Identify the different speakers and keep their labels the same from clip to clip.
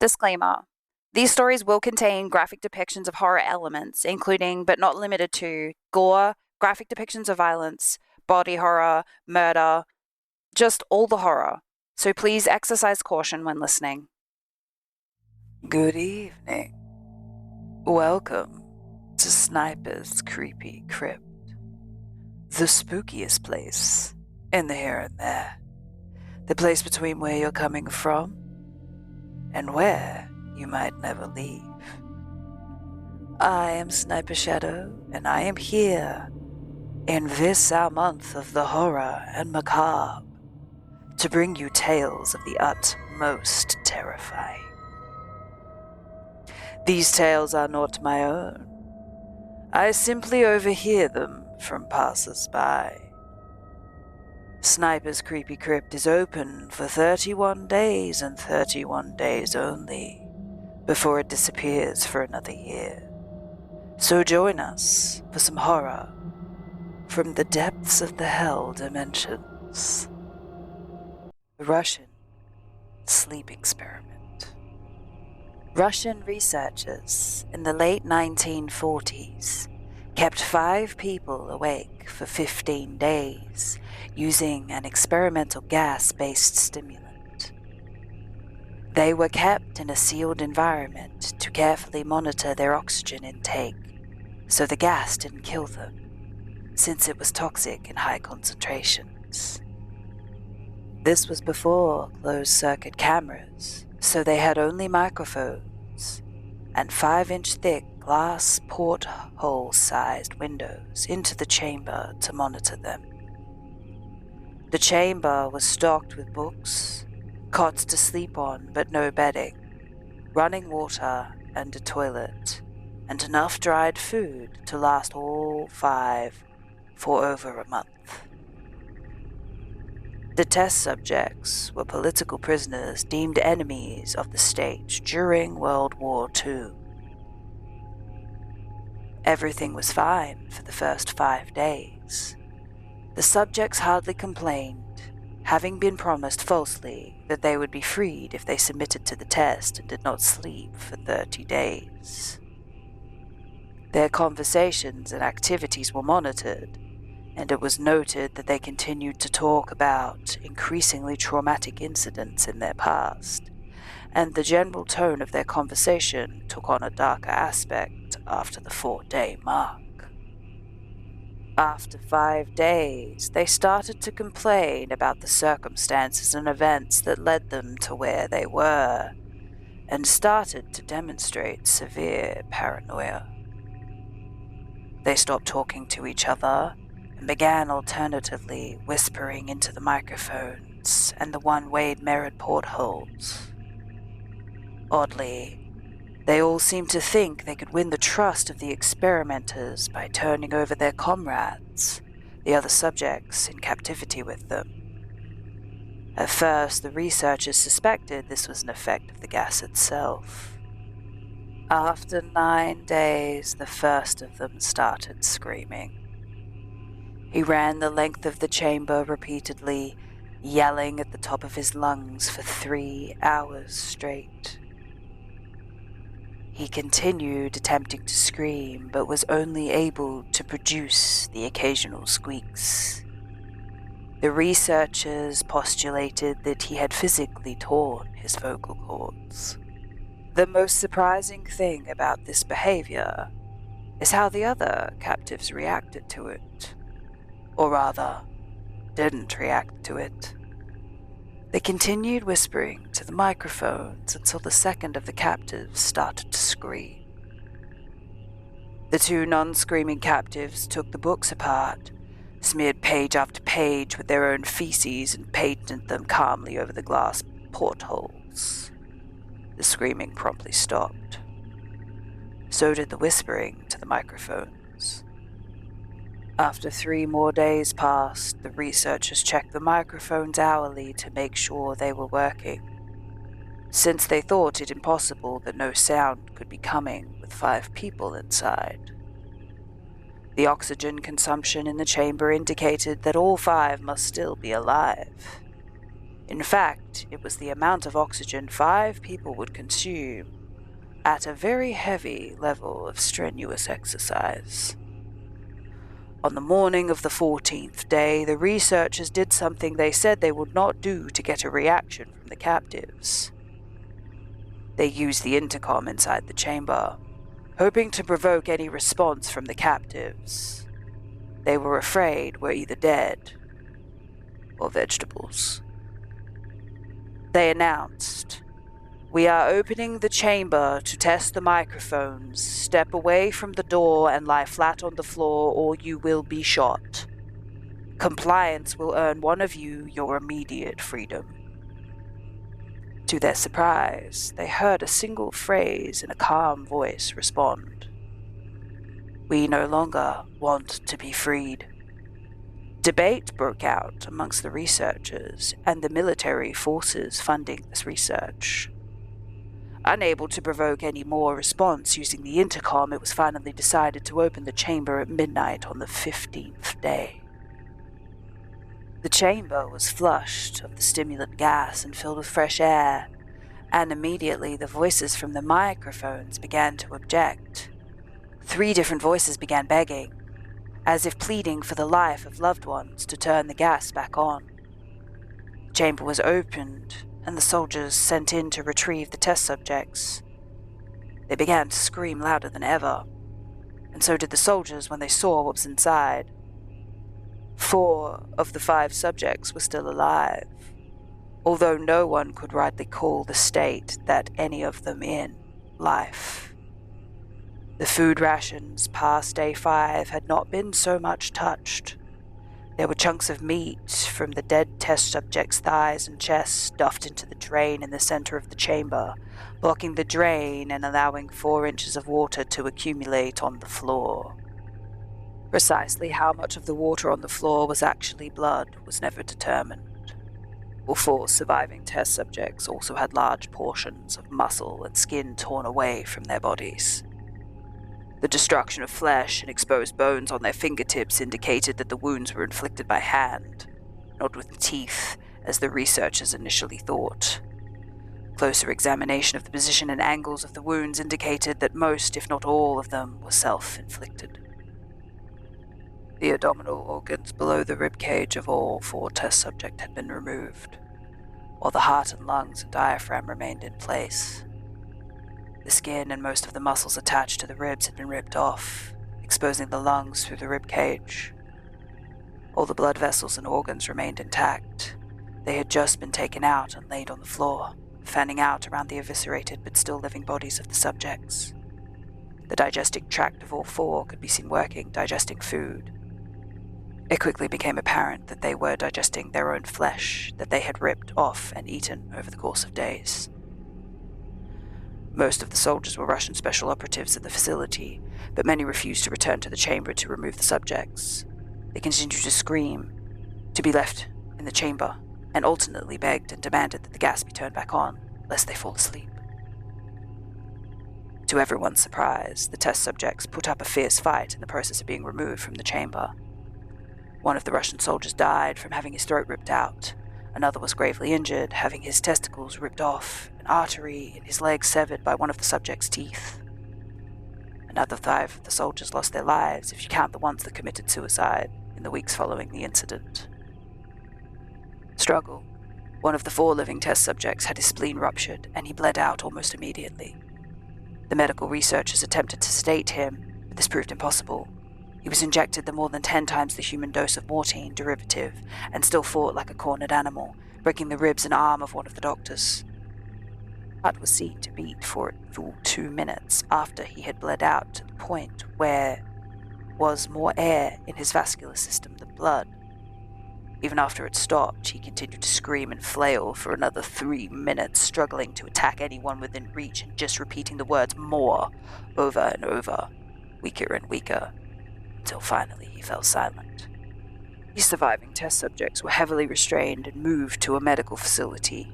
Speaker 1: Disclaimer. These stories will contain graphic depictions of horror elements, including, but not limited to, gore, graphic depictions of violence, body horror, murder, just all the horror. So please exercise caution when listening. Good evening. Welcome to Sniper's Creepy Crypt, the spookiest place in the here and there, the place between where you're coming from and where you might never leave. I am Sniper Shadow, and I am here in this our month of the horror and macabre to bring you tales of the utmost terrifying. These tales are not my own. I simply overhear them from passers-by. Sniper's Creepy Crypt is open for 31 days and 31 days only, before it disappears for another year. So join us for some horror from the depths of the hell dimensions. The Russian sleep experiment. Russian researchers in the late 1940s kept 5 people awake for 15 days using an experimental gas-based stimulant. They were kept in a sealed environment to carefully monitor their oxygen intake, so the gas didn't kill them, since it was toxic in high concentrations. This was before closed-circuit cameras, so they had only microphones and 5-inch thick glass porthole-sized windows into the chamber to monitor them. The chamber was stocked with books, cots to sleep on but no bedding, running water and a toilet, and enough dried food to last all 5 for over a month. The test subjects were political prisoners deemed enemies of the state during World War II. Everything was fine for the first 5 days. The subjects hardly complained, having been promised falsely that they would be freed if they submitted to the test and did not sleep for 30 days. Their conversations and activities were monitored, and it was noted that they continued to talk about increasingly traumatic incidents in their past, and the general tone of their conversation took on a darker aspect after the 4-day mark. After 5 days, they started to complain about the circumstances and events that led them to where they were, and started to demonstrate severe paranoia. They stopped talking to each other and began alternatively whispering into the microphones and the one-way mirrored portholes. Oddly, they all seemed to think they could win the trust of the experimenters by turning over their comrades, the other subjects in captivity with them. At first, the researchers suspected this was an effect of the gas itself. After 9 days, the first of them started screaming. He ran the length of the chamber repeatedly, yelling at the top of his lungs for 3 hours straight. He continued attempting to scream, but was only able to produce the occasional squeaks. The researchers postulated that he had physically torn his vocal cords. The most surprising thing about this behavior is how the other captives reacted to it, or rather, didn't react to it. They continued whispering to the microphones until the second of the captives started to scream. The 2 non-screaming captives took the books apart, smeared page after page with their own feces, and painted them calmly over the glass portholes. The screaming promptly stopped. So did the whispering to the microphones. After 3 more days passed, the researchers checked the microphones hourly to make sure they were working, since they thought it impossible that no sound could be coming with 5 people inside. The oxygen consumption in the chamber indicated that all 5 must still be alive. In fact, it was the amount of oxygen 5 people would consume at a very heavy level of strenuous exercise. On the morning of the 14th day, the researchers did something they said they would not do to get a reaction from the captives. They used the intercom inside the chamber, hoping to provoke any response from the captives. They were afraid were either dead or vegetables. They announced, "We are opening the chamber to test the microphones. Step away from the door and lie flat on the floor or you will be shot. Compliance will earn one of you your immediate freedom." To their surprise, they heard a single phrase in a calm voice respond, "We no longer want to be freed." Debate broke out amongst the researchers and the military forces funding this research. Unable to provoke any more response using the intercom, it was finally decided to open the chamber at midnight on the 15th day. The chamber was flushed of the stimulant gas and filled with fresh air, and immediately the voices from the microphones began to object. 3 different voices began begging, as if pleading for the life of loved ones, to turn the gas back on. The chamber was opened, and the soldiers sent in to retrieve the test subjects. They began to scream louder than ever, and so did the soldiers when they saw what was inside. 4 of the 5 subjects were still alive, although no one could rightly call the state that any of them in life. The food rations past day 5 had not been so much touched. There were chunks of meat from the dead test subjects' thighs and chests stuffed into the drain in the center of the chamber, blocking the drain and allowing 4 inches of water to accumulate on the floor. Precisely how much of the water on the floor was actually blood was never determined. All 4 surviving test subjects also had large portions of muscle and skin torn away from their bodies. The destruction of flesh and exposed bones on their fingertips indicated that the wounds were inflicted by hand, not with teeth, as the researchers initially thought. Closer examination of the position and angles of the wounds indicated that most, if not all, of them were self-inflicted. The abdominal organs below the ribcage of all 4 test subjects had been removed, while the heart and lungs and diaphragm remained in place. The skin and most of the muscles attached to the ribs had been ripped off, exposing the lungs through the ribcage. All the blood vessels and organs remained intact. They had just been taken out and laid on the floor, fanning out around the eviscerated but still living bodies of the subjects. The digestive tract of all 4 could be seen working, digesting food. It quickly became apparent that they were digesting their own flesh that they had ripped off and eaten over the course of days. Most of the soldiers were Russian special operatives at the facility, but many refused to return to the chamber to remove the subjects. They continued to scream, to be left in the chamber, and ultimately begged and demanded that the gas be turned back on, lest they fall asleep. To everyone's surprise, the test subjects put up a fierce fight in the process of being removed from the chamber. One of the Russian soldiers died from having his throat ripped out. Another was gravely injured, having his testicles ripped off, an artery in his leg severed by one of the subject's teeth. Another 5 of the soldiers lost their lives, if you count the ones that committed suicide in the weeks following the incident. Struggle. One of the 4 living test subjects had his spleen ruptured, and he bled out almost immediately. The medical researchers attempted to sedate him, but this proved impossible. He was injected the more than 10 times the human dose of morphine derivative and still fought like a cornered animal, breaking the ribs and arm of one of the doctors. Heart was seen to beat for a full 2 minutes after he had bled out to the point where was more air in his vascular system than blood. Even after it stopped, he continued to scream and flail for another 3 minutes, struggling to attack anyone within reach and just repeating the words "more" over and over, weaker and weaker, until finally he fell silent. These surviving test subjects were heavily restrained and moved to a medical facility.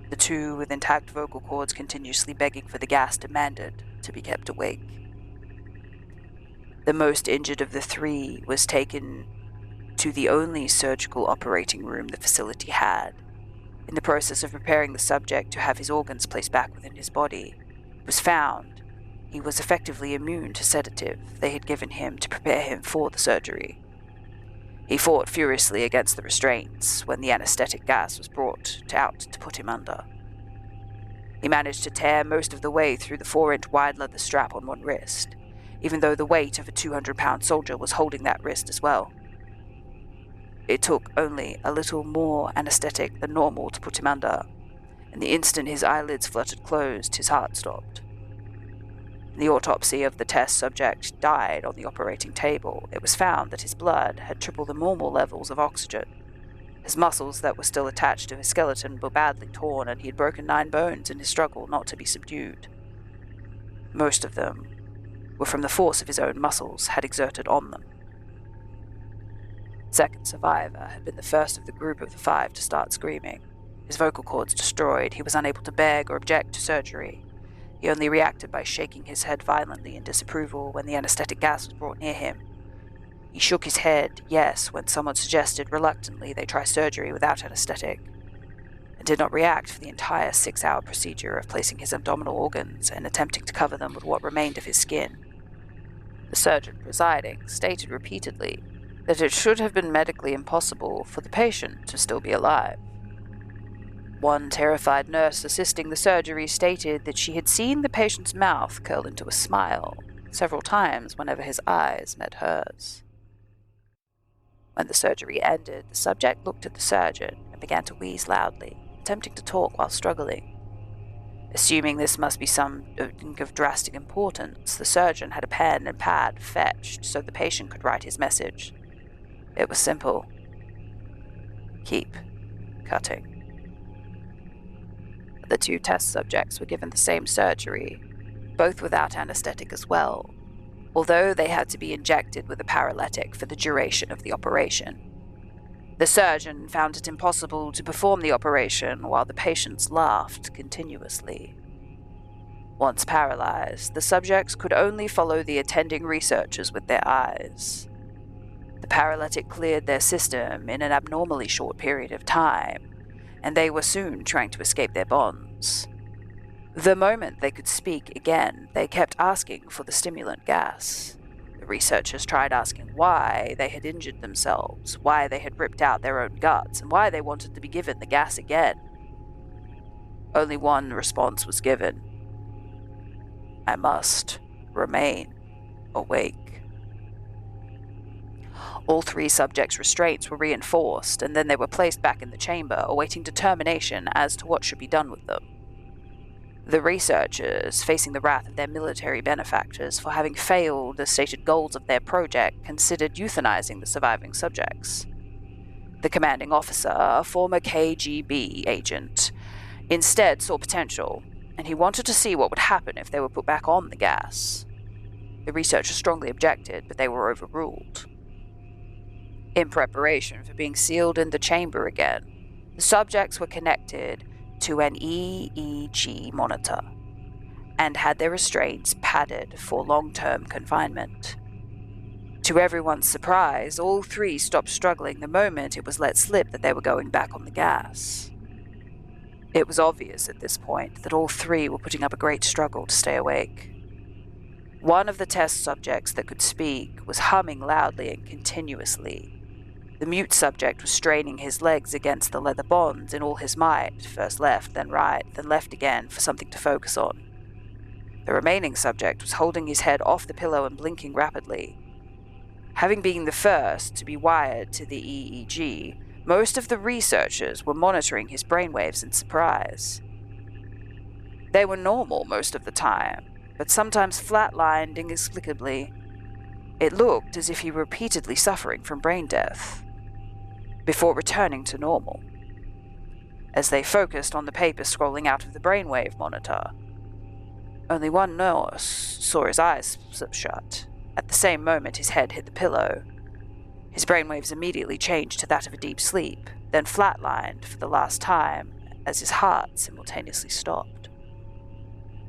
Speaker 1: The 2 with intact vocal cords continuously begging for the gas demanded to be kept awake. The most injured of the 3 was taken to the only surgical operating room the facility had, In the process of preparing the subject to have his organs placed back within his body, it was found he was effectively immune to sedative they had given him to prepare him for the surgery. He fought furiously against the restraints when the anesthetic gas was brought out to put him under. He managed to tear most of the way through the 4-inch wide leather strap on one wrist, even though the weight of a 200-pound soldier was holding that wrist as well. It took only a little more anesthetic than normal to put him under, and the instant his eyelids fluttered closed, his heart stopped. In the autopsy of the test subject died on the operating table, it was found that his blood had triple the normal levels of oxygen. His muscles that were still attached to his skeleton were badly torn, and he had broken 9 bones in his struggle not to be subdued. Most of them were from the force of his own muscles had exerted on them. The second survivor had been the first of the group of the 5 to start screaming. His vocal cords destroyed, he was unable to beg or object to surgery. He only reacted by shaking his head violently in disapproval when the anesthetic gas was brought near him. He shook his head, yes, when someone suggested reluctantly they try surgery without anesthetic, and did not react for the entire 6-hour procedure of placing his abdominal organs and attempting to cover them with what remained of his skin. The surgeon presiding stated repeatedly that it should have been medically impossible for the patient to still be alive. One terrified nurse assisting the surgery stated that she had seen the patient's mouth curl into a smile several times whenever his eyes met hers. When the surgery ended, the subject looked at the surgeon and began to wheeze loudly, attempting to talk while struggling. Assuming this must be something of drastic importance, the surgeon had a pen and pad fetched so the patient could write his message. It was simple. Keep cutting. The 2 test subjects were given the same surgery, both without anesthetic as well, although they had to be injected with a paralytic for the duration of the operation. The surgeon found it impossible to perform the operation while the patients laughed continuously. Once paralyzed, the subjects could only follow the attending researchers with their eyes. The paralytic cleared their system in an abnormally short period of time, and they were soon trying to escape their bonds. The moment they could speak again, they kept asking for the stimulant gas. The researchers tried asking why they had injured themselves, why they had ripped out their own guts, and why they wanted to be given the gas again. Only one response was given. I must remain awake. All 3 subjects' restraints were reinforced, and then they were placed back in the chamber, awaiting determination as to what should be done with them. The researchers, facing the wrath of their military benefactors for having failed the stated goals of their project, considered euthanizing the surviving subjects. The commanding officer, a former KGB agent, instead saw potential, and he wanted to see what would happen if they were put back on the gas. The researchers strongly objected, but they were overruled. In preparation for being sealed in the chamber again, the subjects were connected to an EEG monitor and had their restraints padded for long-term confinement. To everyone's surprise, all 3 stopped struggling the moment it was let slip that they were going back on the gas. It was obvious at this point that all 3 were putting up a great struggle to stay awake. One of the test subjects that could speak was humming loudly and continuously. The mute subject was straining his legs against the leather bonds in all his might, first left, then right, then left again, for something to focus on. The remaining subject was holding his head off the pillow and blinking rapidly. Having been the first to be wired to the EEG, most of the researchers were monitoring his brainwaves in surprise. They were normal most of the time, but sometimes flatlined inexplicably. It looked as if he were repeatedly suffering from brain death, before returning to normal. As they focused on the paper scrolling out of the brainwave monitor, only one nurse saw his eyes slip shut. At the same moment his head hit the pillow. His brainwaves immediately changed to that of a deep sleep, then flatlined for the last time as his heart simultaneously stopped.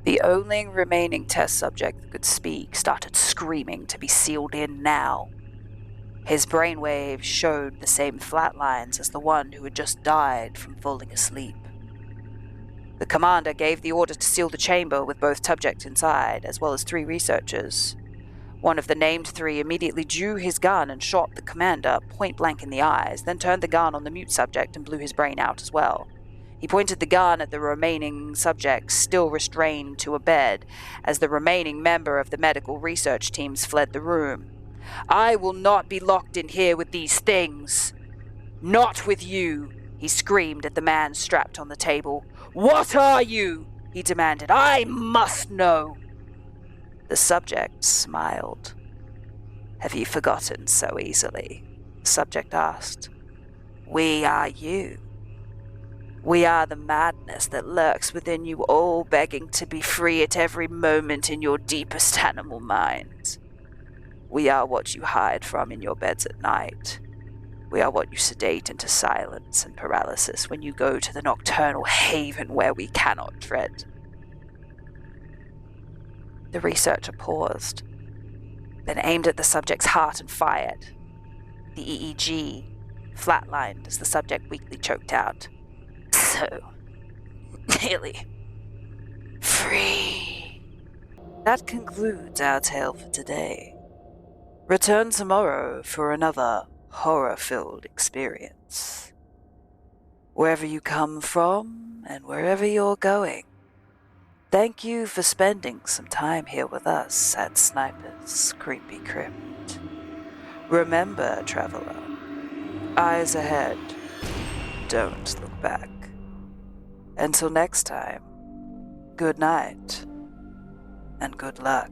Speaker 1: The only remaining test subject that could speak started screaming to be sealed in now. His brainwaves showed the same flat lines as the one who had just died from falling asleep. The commander gave the order to seal the chamber with both subjects inside, as well as 3 researchers. One of the named 3 immediately drew his gun and shot the commander point blank in the eyes, then turned the gun on the mute subject and blew his brain out as well. He pointed the gun at the remaining subjects, still restrained to a bed, as the remaining member of the medical research teams fled the room. "I will not be locked in here with these things. Not with you," he screamed at the man strapped on the table. "What are you?" he demanded. "I must know." The subject smiled. "Have you forgotten so easily?" the subject asked. "We are you. We are the madness that lurks within you all, begging to be free at every moment in your deepest animal minds. We are what you hide from in your beds at night. We are what you sedate into silence and paralysis when you go to the nocturnal haven where we cannot tread." The researcher paused, then aimed at the subject's heart and fired. The EEG flatlined as the subject weakly choked out. "So, really, free." That concludes our tale for today. Return tomorrow for another horror-filled experience. Wherever you come from and wherever you're going, thank you for spending some time here with us at Sniper's Creepy Crypt. Remember, traveler, eyes ahead, don't look back. Until next time, good night and good luck.